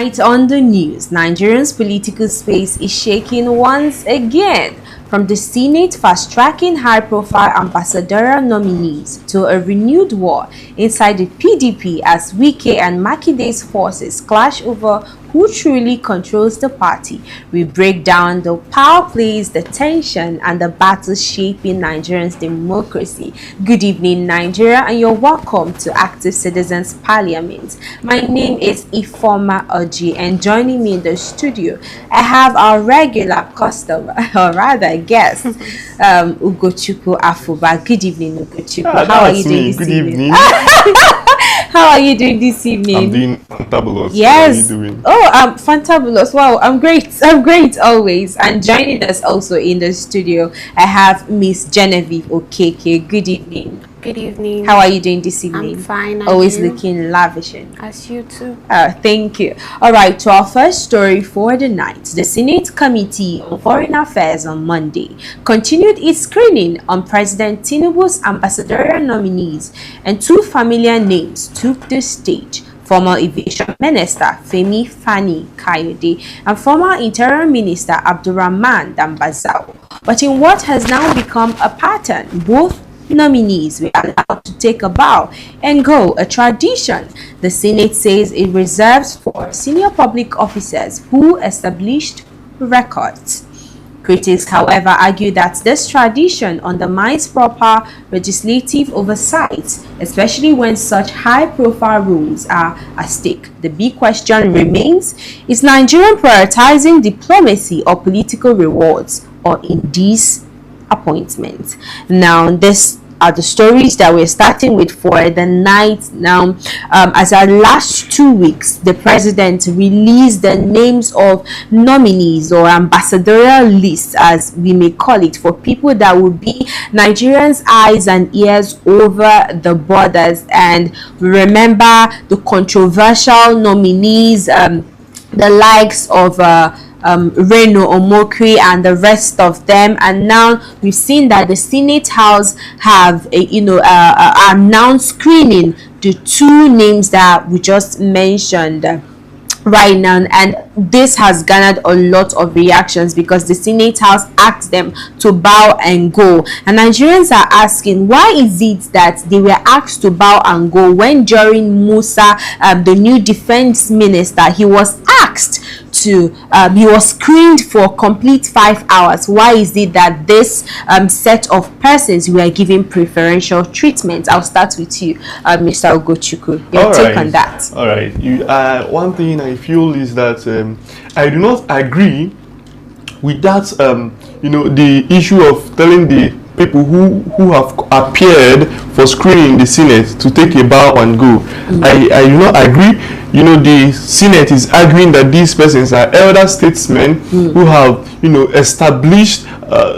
Tonight on the news, Nigeria's political space is shaking once again. From the Senate fast-tracking high-profile ambassadorial nominees to a renewed war inside the PDP as Wike and Makide's forces clash over who truly controls the party. We break down the power plays, the tension, and the battles shaping Nigeria's democracy. Good evening, Nigeria, and you're welcome to Active Citizens Parliament. My name is Ifoma Oji, and joining me in the studio, I have our regular customer, or rather guest, Ugochukwu Afuba. Good evening, Ugochukwu. How are you doing this evening? How are you doing this evening? I'm doing fantabulous. Yes. How are you doing? Oh, I'm fantabulous. Wow, I'm great. I'm great always. And joining us also in the studio, I have Miss Genevieve Okeke. Good evening. Good evening. How are you doing this evening? I'm fine. Always looking lavish. As you too. Thank you. All right, to our first story for the night. The Senate Committee on Foreign Affairs on Monday continued its screening on President Tinubu's ambassadorial nominees, and two familiar names took the stage. Former Aviation Minister Femi Fani Kayode and former Interior Minister Abdurrahman Dambazao. But in what has now become a pattern, both nominees were allowed to take a bow and go, a tradition the Senate says it reserves for senior public officers who established records. Critics, however, argue that this tradition undermines proper legislative oversight, especially when such high-profile rules are at stake. The big question remains, is Nigeria prioritizing diplomacy or political rewards, or in these appointments? Now, this are the stories that we're starting with for the night. Now, as our last 2 weeks, the president released the names of nominees or ambassadorial lists, as we may call it, for people that will be Nigerians' eyes and ears over the borders. And remember the controversial nominees, the likes of Reno Omokri and the rest of them, and now we've seen that the Senate House have announced screening the two names that we just mentioned right now, and this has garnered a lot of reactions because the Senate House asked them to bow and go, and Nigerians are asking, why is it that they were asked to bow and go when during Musa, the new defense minister, he was asked to he was screened for complete 5 hours? Why is it that this set of persons were given preferential treatment? I'll start with you, Mr. Ugochukwu. Your take on that. All right. One thing I feel is that I do not agree with that. The issue of telling the people who have appeared for screening the Senate to take a bow and go. I do not agree. The Senate is arguing that these persons are elder statesmen who have, established,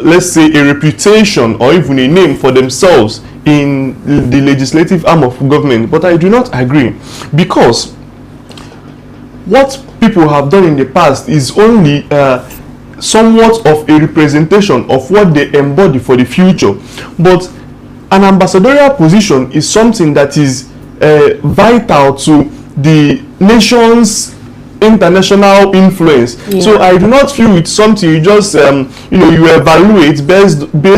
let's say, a reputation or even a name for themselves in the legislative arm of government. But I do not agree, because what people have done in the past is only somewhat of a representation of what they embody for the future. But an ambassadorial position is something that is vital to the nation's international influence. So I do not feel it's something you just you evaluate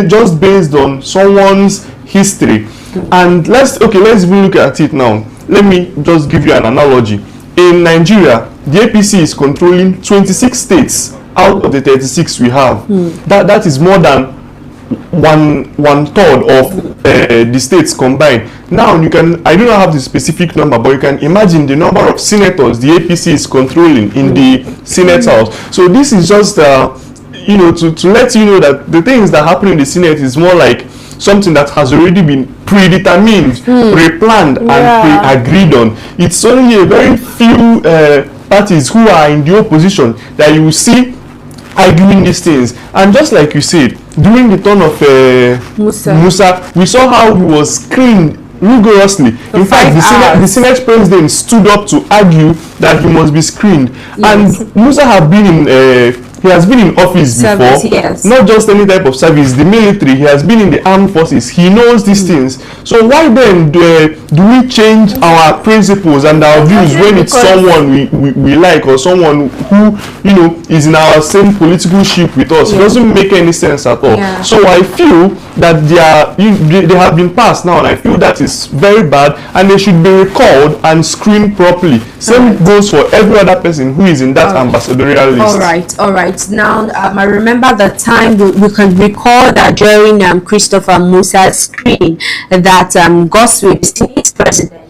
just based on someone's history. And let's even look at it now. Let me just give you an analogy. In Nigeria, the APC is controlling 26 states out of the 36 we have. That is more than one third of the states combined. Now I do not have the specific number, but you can imagine the number of senators the APC is controlling in the Senate House. So this is just to let you know that the things that happen in the Senate is more like something that has already been predetermined, pre-planned, and pre-agreed on. It's only a very few parties who are in the opposition that you will see arguing these things. And just like you said, during the turn of Musa, we saw how he was screened rigorously. In fact, the Senate president stood up to argue that he must be screened. Yes. And Musa he has been in office before, yes. Not just any type of service, the military, he has been in the armed forces, he knows these things. So why then do do we change our principles and our views when it's someone we like, or someone who, you know, is in our same political ship with us? It doesn't make any sense at all. So I feel that they have been passed now, and I feel that is very bad, and they should be recalled and screened properly. Same goes for every other person who is in that ambassadorial list. All right. Now, I remember the time we can recall that during Christopher Musa's screening, that Goswell, the Senate president,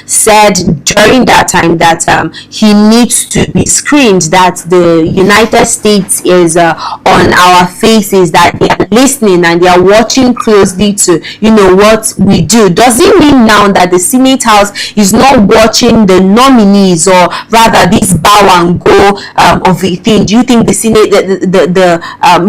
said during that time that he needs to be screened, that the United States is on our faces, that they are listening and they are watching closely to, you know, what we do. Does it mean now that the Senate House is not watching the nominees, or rather this bow and go of a thing? Do you think the Senate, the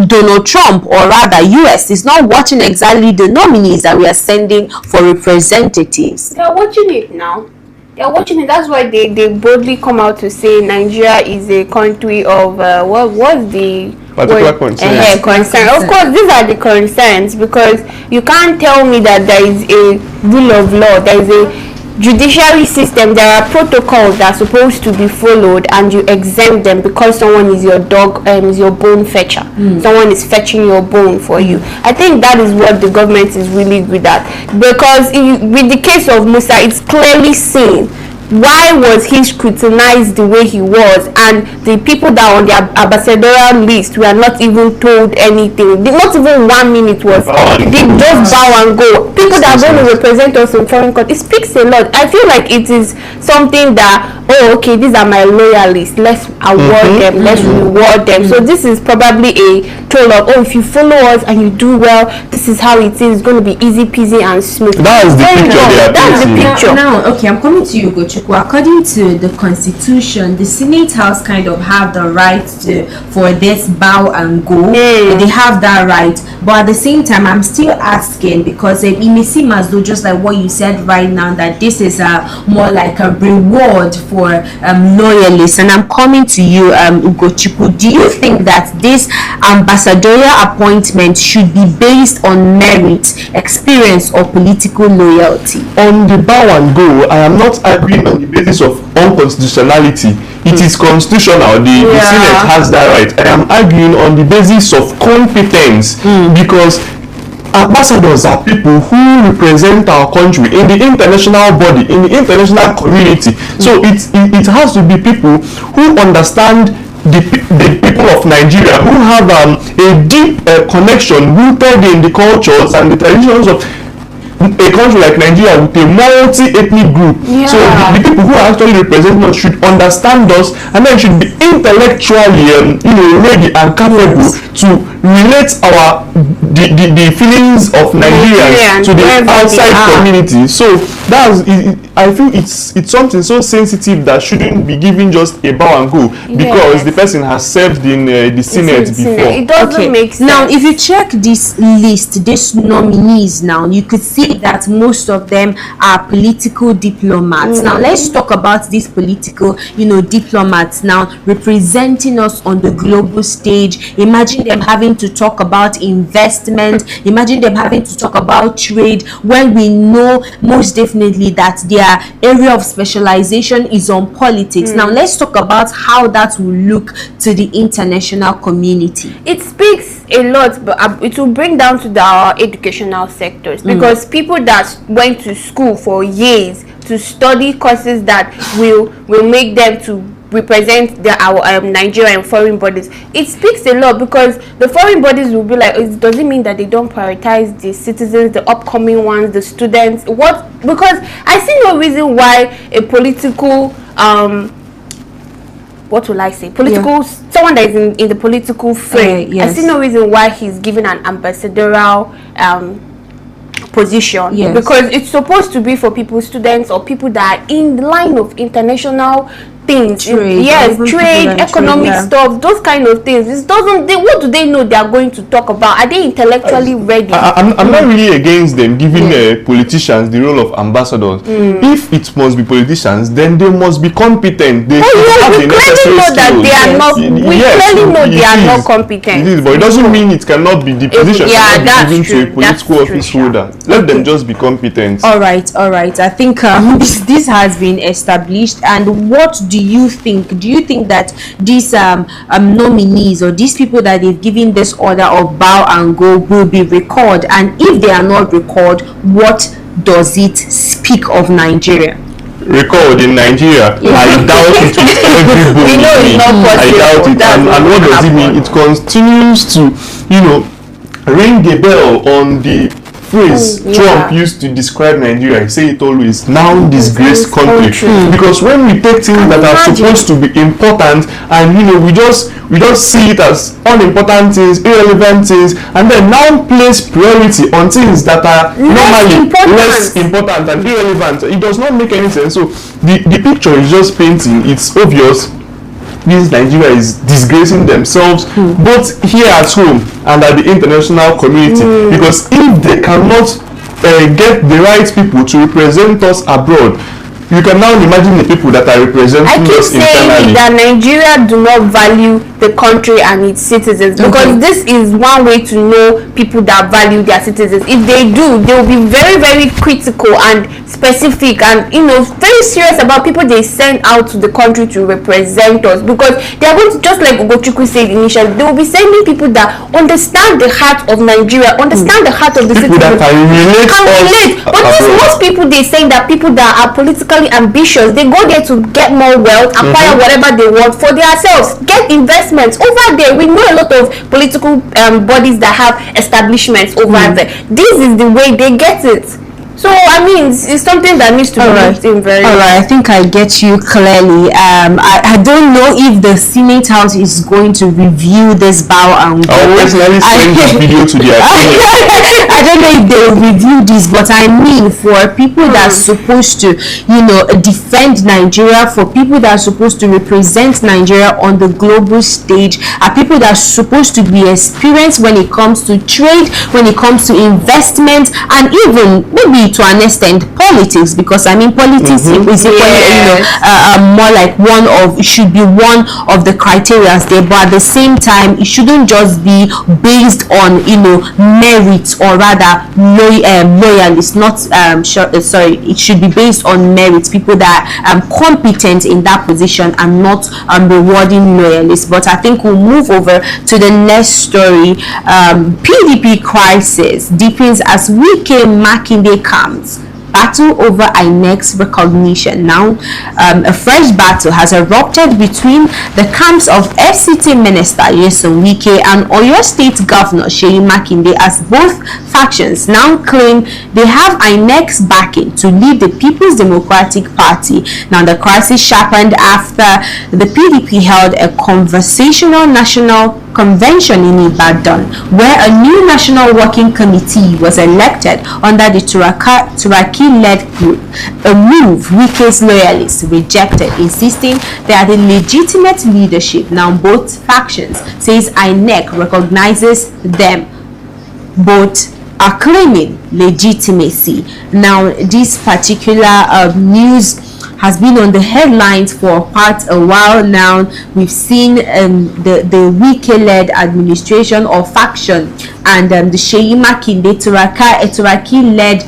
Donald Trump, or rather US, is not watching exactly the nominees that we are sending for representatives? They are watching it now. They are watching it. That's why they boldly come out to say Nigeria is a country of what's the particular concern. Concern. Of course, these are the concerns, because you can't tell me that there is a rule of law, there is a judiciary system, there are protocols that are supposed to be followed, and you exempt them because someone is your dog, is your bone fetcher. Someone is fetching your bone for you. I think that is what the government is really good at, because with the case of Musa, it's clearly seen why was he scrutinized the way he was, and the people that are on the ambassadorial list were not even told anything. Not even 1 minute was they just bow and go. People that are going to represent us in foreign countries, it speaks a lot. I feel like it is something that, oh, okay, these are my loyalists, let's award them, let's reward them. So this is probably a troll of, oh, if you follow us and you do well, this is how it is. It's going to be easy peasy and smooth. That is the picture. That's the picture. Now, okay, I'm coming to you, Gochu. According to the Constitution, the Senate House kind of have the right for this bow and go. They have that right, but at the same time, I'm still asking, because it may seem as though, just like what you said right now, that this is more like a reward for loyalists. And I'm coming to you, Ugochukwu. Do you think that this ambassadorial appointment should be based on merit, experience, or political loyalty? On the bow and go, I am not agreeing on the basis of unconstitutionality. It is constitutional. The Senate has that right. I am arguing on the basis of competence, because ambassadors are people who represent our country in the international body, in the international community. So it has to be people who understand the people of Nigeria, who have a deep connection rooted in the cultures and the traditions of a country like Nigeria with a multi-ethnic group. So the people who actually represent us should understand us, and then should be intellectually ready and capable to relate the feelings of Nigerians to the outside community. So that's I feel it's something so sensitive that shouldn't be given just a bow and go, because the person has served in the Senate before. It doesn't make sense. Now, if you check this list, these nominees, now you could see that most of them are political diplomats. Now let's talk about these political diplomats now representing us on the global stage. Imagine them having to talk about investment, imagine them having to talk about trade, when we know most definitely that their area of specialization is on politics. Now let's talk about how that will look to the international community. It speaks a lot, but it will bring down to our educational sectors, because people that went to school for years to study courses that will make them to represent our Nigerian foreign bodies, it speaks a lot, because the foreign bodies will be like, it doesn't mean that they don't prioritize the citizens, the upcoming ones, the students. Because I see no reason why a political what will I say? Someone that is in the political frame. I see no reason why he's given an ambassadorial position, because it's supposed to be for people, students, or people that are in the line of international things. Trade, Yes, even trade, people that economic trade, yeah. stuff, those kind of things. It doesn't. What do they know they are going to talk about? Are they intellectually ready? I'm not really against them giving politicians the role of ambassadors. If it must be politicians, then they must be competent. They have we the clearly necessary know that skills. they are not. We clearly know they are not competent. It is, but it doesn't mean it cannot be. The position Yeah, cannot be given that's true. to a political That's true, office holder. Let them just be competent. All right. I think this has been established. And what do you think? Do you think that these nominees or these people that they've given this order of bow and go will be recalled? And if they are not recalled, what does it speak of Nigeria? Record in Nigeria, I doubt it with everybody. We know it's not possible. I doubt it. And what does it mean? It continues to, ring a bell on the phrase Trump used to describe Nigeria. He say it always, now disgraced country. Because when we take things that are supposed to be important and we just see it as unimportant things, irrelevant things, and then now place priority on things that are normally less important and irrelevant, it does not make any sense. So the picture is just painting. It's obvious this Nigeria is disgracing themselves both here at home and at the international community, because if they cannot get the right people to represent us abroad, you can now imagine the people that are representing us internally. I keep saying that Nigeria do not value the country and its citizens, because this is one way to know people that value their citizens. If they do, they will be very, very critical and specific and very serious about people they send out to the country to represent us, because they are going to, just like Ugochukwu said initially, they will be sending people that understand the heart of Nigeria, understand the heart of the people citizens, that can relate. But most people they saying that people that are politically ambitious, they go there to get more wealth, acquire whatever they want for themselves, get investments over there. We know a lot of political bodies that have establishments over there. This is the way they get it. So I mean, it's something that needs to be looked in very. All right, I think I get you clearly. I don't know if the Senate House is going to review this bow and go. I'll personally send this video to the I don't know if they will review this, but I mean, for people that are supposed to, defend Nigeria, for people that are supposed to represent Nigeria on the global stage, are people that are supposed to be experienced when it comes to trade, when it comes to investment, and even maybe to an extent politics, because I mean politics is more like should be one of the criteria there, but at the same time it shouldn't just be based on merit, or rather loyalists, not it should be based on merit, people that are competent in that position and not rewarding loyalists. But I think we'll move over to the next story. PDP crisis deepens as Wike Makinde comes. Battle over INEC's recognition. Now, a fresh battle has erupted between the camps of FCT Minister Nyesom Wike and Oyo State Governor Seyi Makinde, as both factions now claim they have INEC's backing to lead the People's Democratic Party. Now, the crisis sharpened after the PDP held a conversational national convention in Ibadan, where a new national working committee was elected under the Turaki-led group, a move Wike's loyalists rejected, insisting they are the legitimate leadership. Now both factions says INEC recognizes them. Both are claiming legitimacy. Now this particular news has been on the headlines for quite a while now. We've seen the Wike-led administration or faction and the Seyi Makinde Turaki-led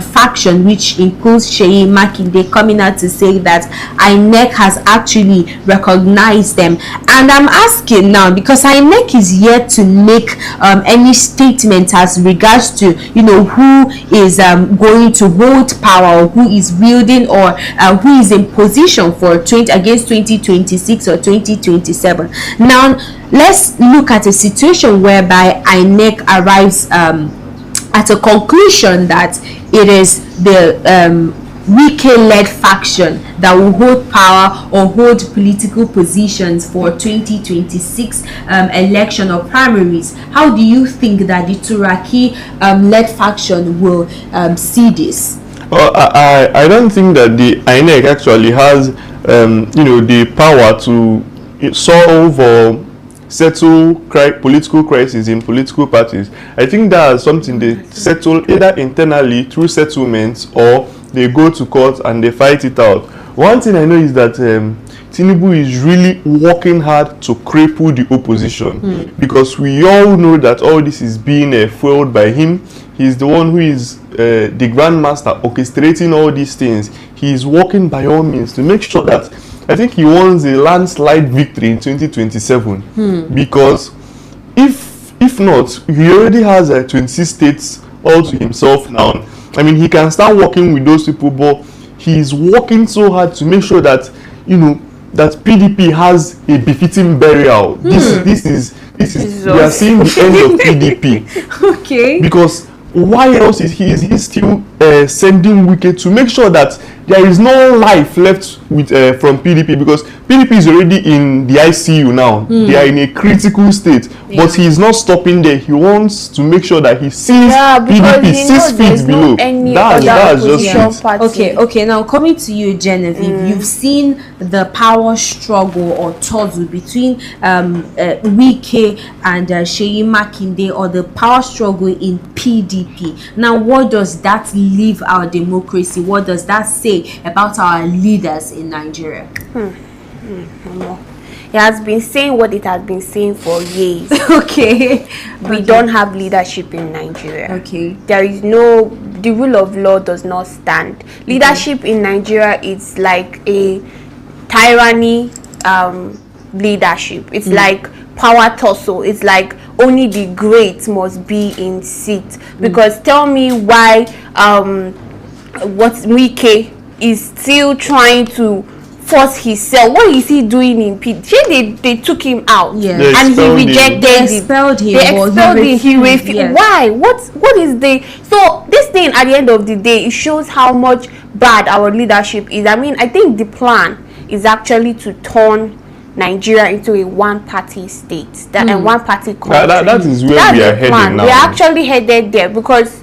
faction, which includes Seyi Makinde, coming out to say that INEC has actually recognized them. And I'm asking now, because INEC is yet to make any statement as regards to who is going to hold power, or who is wielding, or who is in position for against 2026 or 2027. Now let's look at a situation whereby INEC arrives at a conclusion that it is the Wike-led faction that will hold power or hold political positions for 2026 election or primaries. How do you think that the Turaki-led faction will see this? Well, I don't think that the INEC actually has the power to solve or settle political crises in political parties. I think that's something they settle either internally through settlements, or they go to court and they fight it out. One thing I know is that Tinubu is really working hard to cripple the opposition, because we all know that all this is being fueled by him. He's the one who is the grandmaster orchestrating all these things. He is working by all means to make sure that, I think he wants a landslide victory in 2027, because if not, he already has 26 states all to himself now. I mean, he can start working with those people, but he is working so hard to make sure that, that PDP has a befitting burial. This is we are seeing the end of PDP. Okay. Because why else is he still sending Wike to make sure that there is no life left with from PDP, because PDP is already in the ICU now. They are in a critical state, but he is not stopping there. He wants to make sure that he sees PDP 6 feet below. That's just it. Okay. Now coming to you, Genevieve, you've seen the power struggle or tussle between Wike and Seyi Makinde, or the power struggle in PDP. Now, what does that leave our democracy? What does that say about our leaders in Nigeria? It has been saying what it has been saying for years. Okay. We don't have leadership in Nigeria. Okay. There is the rule of law does not stand. Leadership in Nigeria is like a tyranny leadership. It's like power tussle. It's like only the great must be in seat. Because tell me why what Wike is still trying to force himself. What is he doing in PDP? They took him out, and he rejected. They expelled him. They expelled him. He refused. Yes. Why? What is the so this thing at the end of the day? It shows how much bad our leadership is. I mean, I think the plan is actually to turn Nigeria into a one-party state, a one-party country. That is where we are heading now. We are actually headed there, because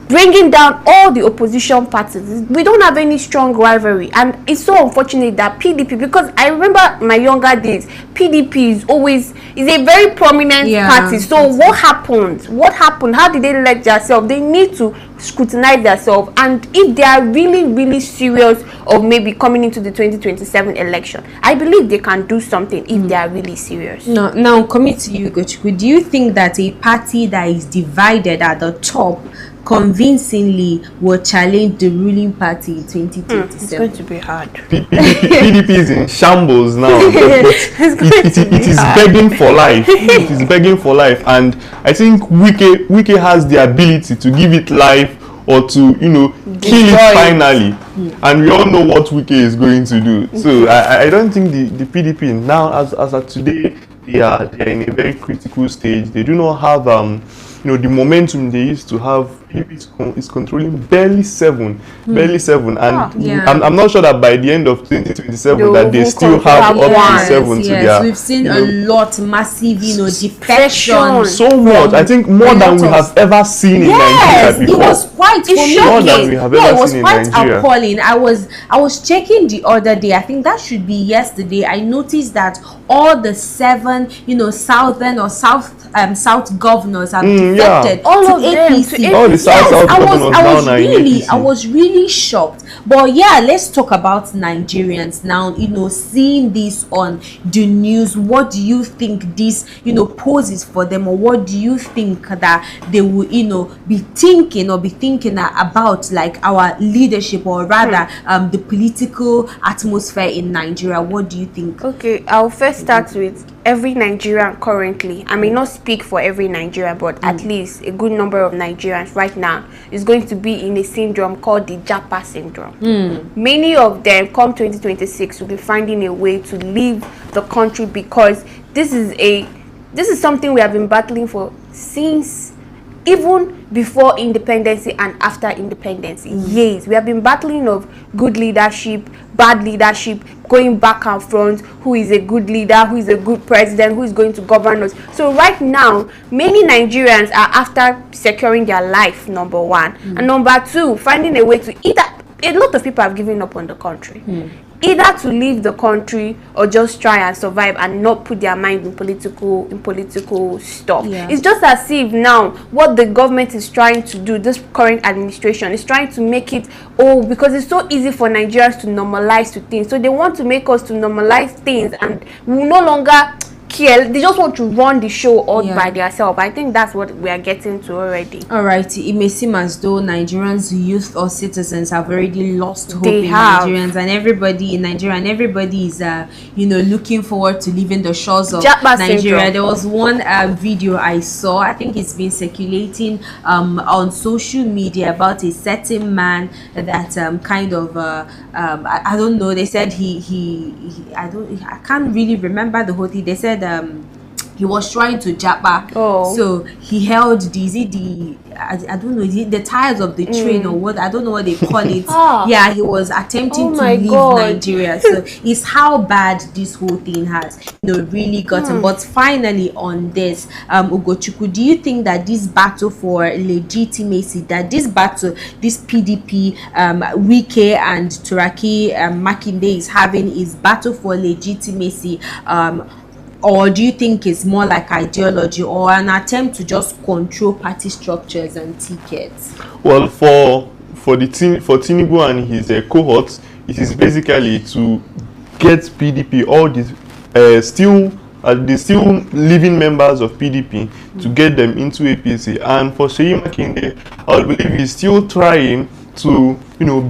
bringing down all the opposition parties, we don't have any strong rivalry, and it's so unfortunate that PDP, because I remember my younger days, PDP is a very prominent party. So what happened? How did they elect themselves? They need to scrutinize themselves, and if they are really, really serious of maybe coming into the 2027 election, I believe they can do something if they are really serious. Now coming to you, Gochukwu, do you think that a party that is divided at the top convincingly will challenge the ruling party in 2027? It's going to be hard. PDP is in shambles now. It is begging for life. It is begging for life, and I think Wike has the ability to give it life, or to kill it finally. And we all know what Wike is going to do. So I don't think the PDP now, as of today, they are in a very critical stage. They do not have the momentum they used to have. Is controlling barely 7, and I'm not sure that by the end of 2027 that they still have up to 7 to their. We've seen a lot, massive, defection. So much. I think more than we have ever seen in Nigeria before. It was quite appalling. I was checking the other day. I think that should be yesterday. I noticed that all the 7, southern or south governors have defected to APC. All the I was really shocked. But let's talk about Nigerians now. Seeing this on the news, what do you think this poses for them, or what do you think that they will be thinking about, like our leadership, or rather the political atmosphere in Nigeria? What do you think? Okay, I'll first start with every Nigerian currently. I may not speak for every Nigerian, but at least a good number of Nigerians right now is going to be in a syndrome called the Japa syndrome. Many of them come 2026 will be finding a way to leave the country, because this is something we have been battling for since even before independence and after independence. Yes, we have been battling of good leadership, bad leadership, going back and front, who is a good leader, who is a good president, who is going to govern us. So right now, many Nigerians are after securing their life, number one, and number two, finding a way to either. A lot of people have given up on the country. either to leave the country or just try and survive and not put their mind in political stuff. Yeah. It's just as if now what the government is trying to do, this current administration is trying to make it, because it's so easy for Nigerians to normalize to things, so they want to make us to normalize things, and we will no longer care. They just want to run the show all by themselves. I think that's what we are getting to already. All right, it may seem as though Nigerians, youth or citizens, have already lost hope in have. Nigerians, and everybody in Nigeria, and everybody is looking forward to leaving the shores of Japa Nigeria. syndrome. There was one video I saw, I think it's been circulating on social media, about a certain man that I don't know, they said I can't really remember the whole thing. They said he was trying to japa, so he held I don't know, the tires of the train or what, I don't know what they call it. Yeah, he was attempting to leave Nigeria. So it's how bad this whole thing has really gotten. But finally on this, Ugochukwu, do you think that this battle for legitimacy, that this battle, this PDP, Wike and Turaki Makinde is having, is battle for legitimacy, or do you think it's more like ideology or an attempt to just control party structures and tickets? Well, for Tinubu and his cohorts, it is basically to get PDP, all these the still living members of PDP, to get them into APC. And for Seyi Makinde, I believe he's still trying to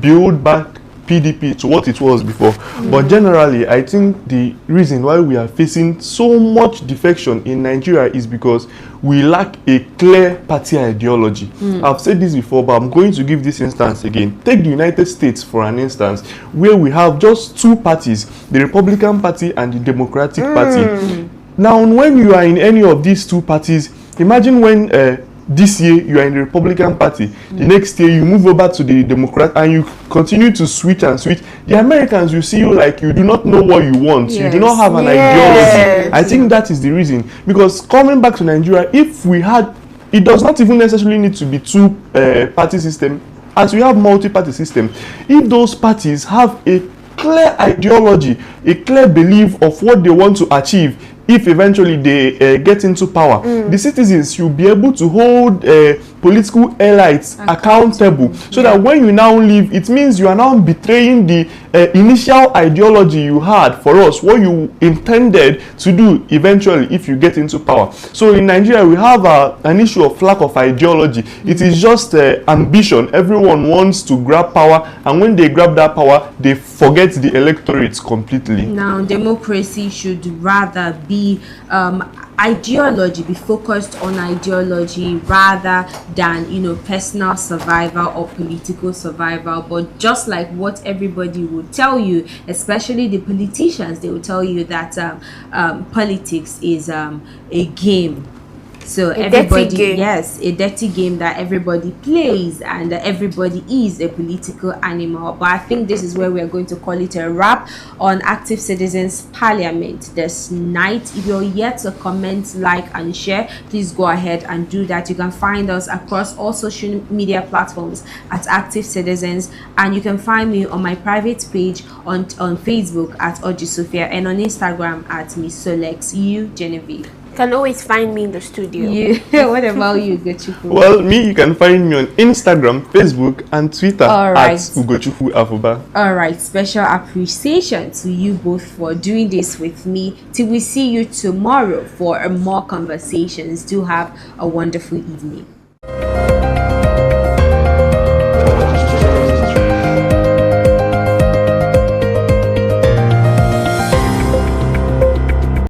build back PDP to what it was before. But generally, I think the reason why we are facing so much defection in Nigeria is because we lack a clear party ideology. I've said this before, but I'm going to give this instance again. Take the United States for an instance, where we have just two parties, the Republican Party and the Democratic Party. Now, when you are in any of these two parties, imagine when this year you are in the Republican Party, the next year you move over to the Democrat, and you continue to switch and switch. The Americans will see you like you do not know what you want. You do not have an ideology. I think that is the reason. Because coming back to Nigeria, if we had, it does not even necessarily need to be two party system, as we have multi-party system. If those parties have a clear ideology, a clear belief of what they want to achieve, if eventually they get into power, the citizens should be able to hold political elites accountable, so that when you now leave, it means you are now betraying the initial ideology you had for us, what you intended to do eventually if you get into power. So in Nigeria, we have an issue of lack of ideology. It is just ambition. Everyone wants to grab power, and when they grab that power, they forget the electorate completely. Now, democracy should rather be ideology, be focused on ideology rather than personal survival or political survival. But just like what everybody will tell you, especially the politicians, they will tell you that politics is a game. So everybody, yes, a dirty game that everybody plays, and everybody is a political animal. But I think this is where we are going to call it a wrap on Active Citizens Parliament this night. If you're yet to comment, like and share, please go ahead and do that. You can find us across all social media platforms at Active Citizens, and you can find me on my private page on Facebook at Oji Sophia, and on Instagram at Miss Solex Genevieve. You can always find me in the studio. What about you, Ugochukwu? Well, me, you can find me on Instagram, Facebook, and Twitter at Ugochukwu Afuba. All right, special appreciation to you both for doing this with me. Till we see you tomorrow for more conversations. Do have a wonderful evening.